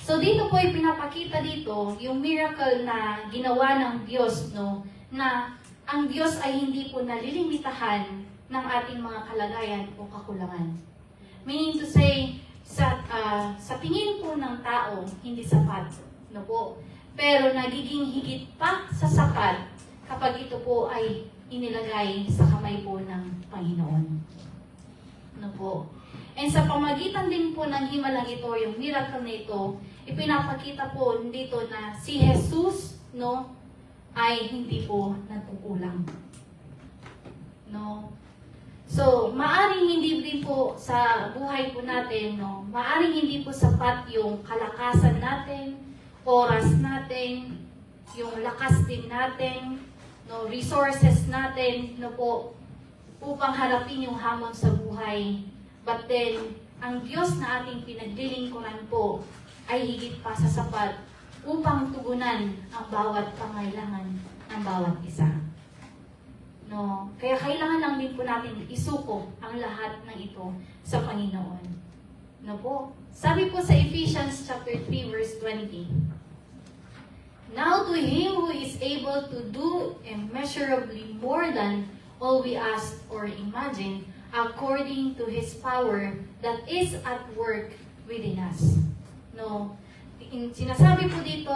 So dito po ay pinapakita dito yung miracle na ginawa ng Diyos, no, na ang Diyos ay hindi po nalilimitahan ng ating mga kalagayan o kakulangan. Meaning to say, sa tingin po ng tao, hindi sapat. No po? Pero nagiging higit pa sa sapat kapag ito po ay inilagay sa kamay po ng Panginoon. No po? And sa pamagitan din po ng himalang ito, yung miracle na ito, ipinapakita po dito na si Jesus, no, ay hindi po nagkukulang. No? So, maaring hindi din po sa buhay po natin, no, maaring hindi po sapat yung kalakasan natin, oras natin, yung lakas din natin, no, resources natin, no po, upang harapin yung hamon sa buhay. But then, ang Diyos na ating pinaglilingkuran po ay higit pa sa sapat upang tugunan ang bawat pangailangan ng bawat isa. No? Kaya kailangan lang din po natin isuko ang lahat ng ito sa Panginoon. No po? Sabi po sa Ephesians chapter 3 verse 20. Now to Him who is able to do immeasurably more than all we ask or imagine, according to His power that is at work within us. No? Sinasabi po dito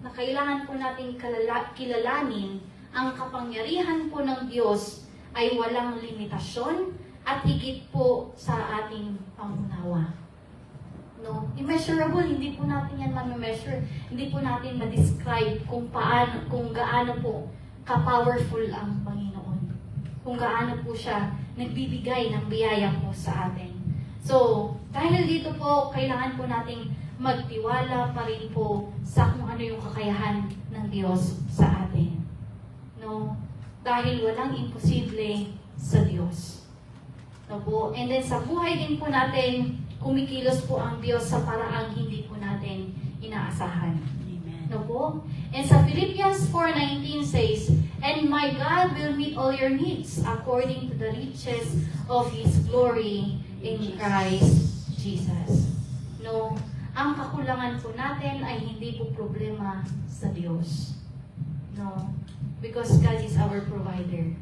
na kailangan po nating kilalanin ang kapangyarihan po ng Diyos ay walang limitasyon at higit po sa ating pangunawa. No? Immeasurable, hindi po natin yan ma-measure. Hindi po natin ma-describe kung gaano po ka-powerful ang Panginoon. Kung gaano po siya nagbibigay ng biyaya po sa atin. So, dahil dito po, kailangan po nating magtiwala pa rin po sa kung ano yung kakayahan ng Diyos sa atin. No? Dahil walang imposible sa Diyos. No po? And then sa buhay din po natin, kumikilos po ang Diyos sa paraang hindi po natin inaasahan. No po? And sa Philippians 4:19 says, "And my God will meet all your needs according to the riches of His glory in Christ Jesus." No? Ang kakulangan po natin ay hindi po problema sa Diyos. No? Because God is our provider.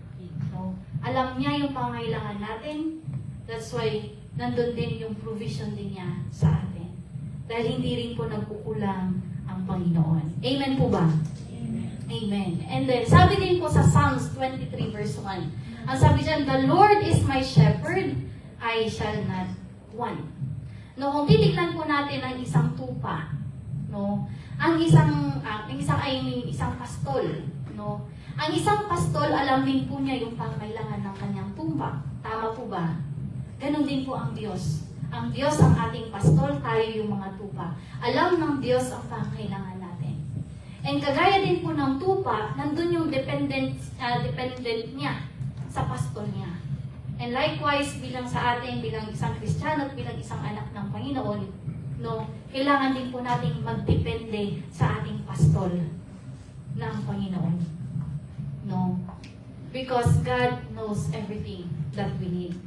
No? Alam niya yung pangailangan natin. That's why nandun din yung provision din niya sa atin. Dahil hindi rin po nagkukulang ang Panginoon. Amen po ba? Amen. And then, sabi din po sa Psalms 23 verse 1, ang sabi dyan, "The Lord is my shepherd, I shall not want." No, kung titignan po natin ang isang tupa, no, ang isang pastol, no, ang isang pastol, alam din po niya yung pangailangan ng kanyang tupa. Tama po ba? Ganon din po ang Diyos. Ang Diyos ang ating pastol, tayo yung mga tupa. Alam ng Diyos ang pangailangan natin. And kagaya din po ng tupa, nandun yung dependent niya sa pastol niya. And likewise, bilang sa atin, bilang isang Kristiyano at bilang isang anak ng Panginoon, no, kailangan din po nating magdepende sa ating pastol ng Panginoon. No? Because God knows everything that we need.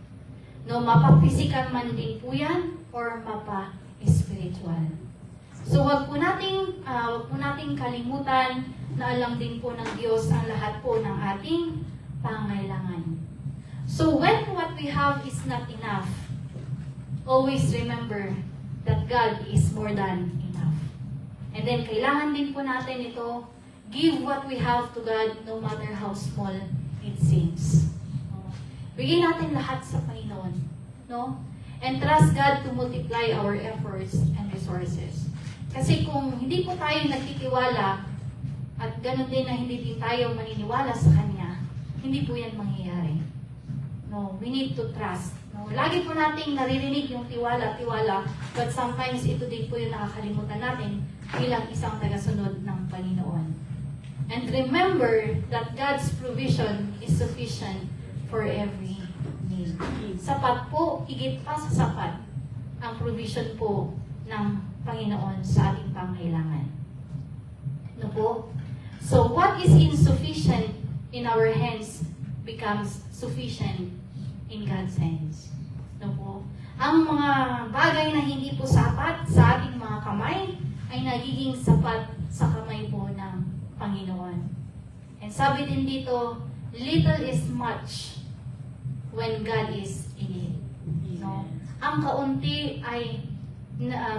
No, mapa-physical man din po yan or mapa-spiritual. So wag po nating kalimutan na alam din po ng Diyos ang lahat po ng ating pangailangan. So when what we have is not enough, always remember that God is more than enough. And then kailangan din po natin ito, give what we have to God no matter how small it seems. Bigyan natin lahat sa Panginoon, no? And trust God to multiply our efforts and resources. Kasi kung hindi po tayo nagtitiwala at ganun din na hindi din tayo maniniwala sa Kanya, hindi po yan mangyayari. No, we need to trust. No, lagi po nating naririnig yung tiwala, but sometimes ito din po yung nakakalimutan natin bilang isang tagasunod ng Panginoon. And remember that God's provision is sufficient for every need. Sapat po, higit pa sa sapat, ang provision po ng Panginoon sa ating pangailangan. No po? So, what is insufficient in our hands becomes sufficient in God's hands. No po? Ang mga bagay na hindi po sapat sa ating mga kamay ay nagiging sapat sa kamay po ng Panginoon. And sabi din dito, little is much when God is in it. No? Ang kaunti ay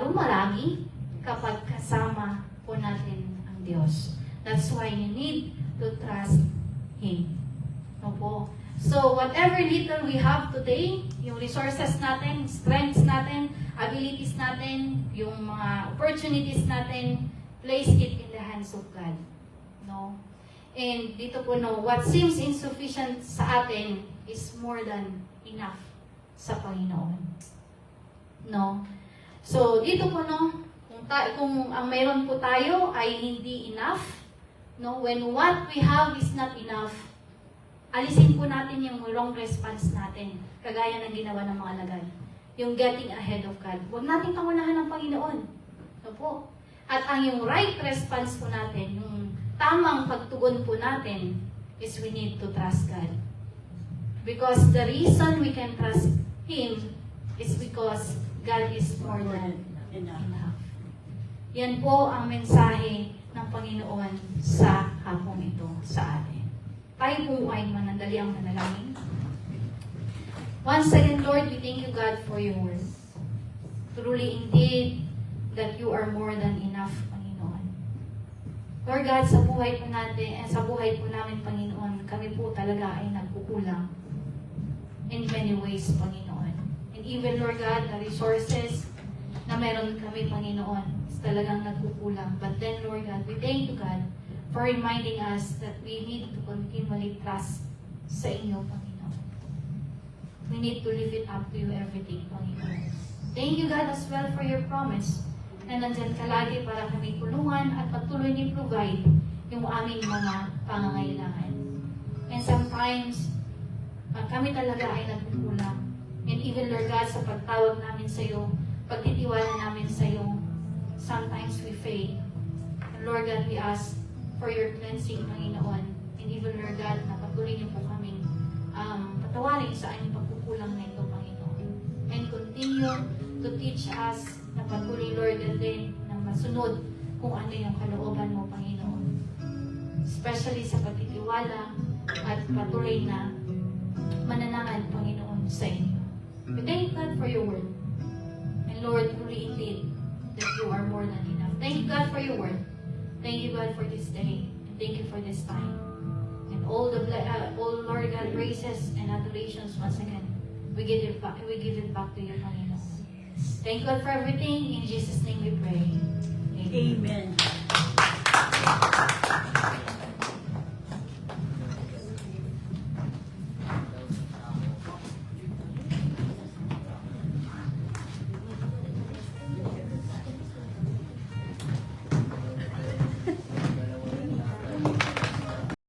rumarami kapag kasama po natin ang Diyos. That's why you need to trust Him. No po? So, whatever little we have today, yung resources natin, strengths natin, abilities natin, yung mga opportunities natin, place it in the hands of God. No? And dito po, no, what seems insufficient sa atin is more than enough sa Panginoon. No? So, dito po, no, kung ang mayroon po tayo ay hindi enough, no, when what we have is not enough, alisin po natin yung wrong response natin, kagaya ng ginawa ng mga alagad. Yung getting ahead of God. Huwag natin pangunahan ng Panginoon. No po? At ang yung right response po natin, yung tamang pagtugon po natin, is we need to trust God. Because the reason we can trust Him is because God is more than enough. Yan po ang mensahe ng Panginoon sa hapong ito sa atin. Tayo po ay manandali ang manalangin. Once again, Lord, we thank you, God, for your word. Truly indeed, that you are more than enough, Panginoon. Lord God, sa buhay po natin, sa buhay po namin, Panginoon, kami po talaga ay nagkukulang in many ways, Panginoon. And even, Lord God, the resources na meron kami, Panginoon, is talagang nagkukulang. But then, Lord God, we thank you, God, for reminding us that we need to continually trust sa inyo, Panginoon. We need to lift it up to you everything, Panginoon. Thank you, God, as well for your promise na nandyan ka lagi para kami tulungan at patuloy ni provide yung aming mga pangangailangan. And sometimes, kami talaga ay nagkukulang. And even, Lord God, sa pagtawag namin sa iyo, pagtitiwala namin sa iyo, sometimes we fail. And Lord God, we ask for your cleansing, Panginoon. And even, Lord God, na patuloy niyo po kaming patawarin sa aming pagkukulang na ito, Panginoon. And continue to teach us na patuloy, Lord, and then na masunod kung ano yung kalooban mo, Panginoon. Especially sa pagtitiwala at patuloy na mananahan, Panginoon, sa inyo. We thank God for your word. And Lord, truly indeed, that you are more than enough. Thank you, God, for your word. Thank you, God, for this day. And thank you for this time. And all Lord God, praises and adorations once again. We give it back to you, Panginoon. Thank God for everything. In Jesus' name we pray. Amen. Amen.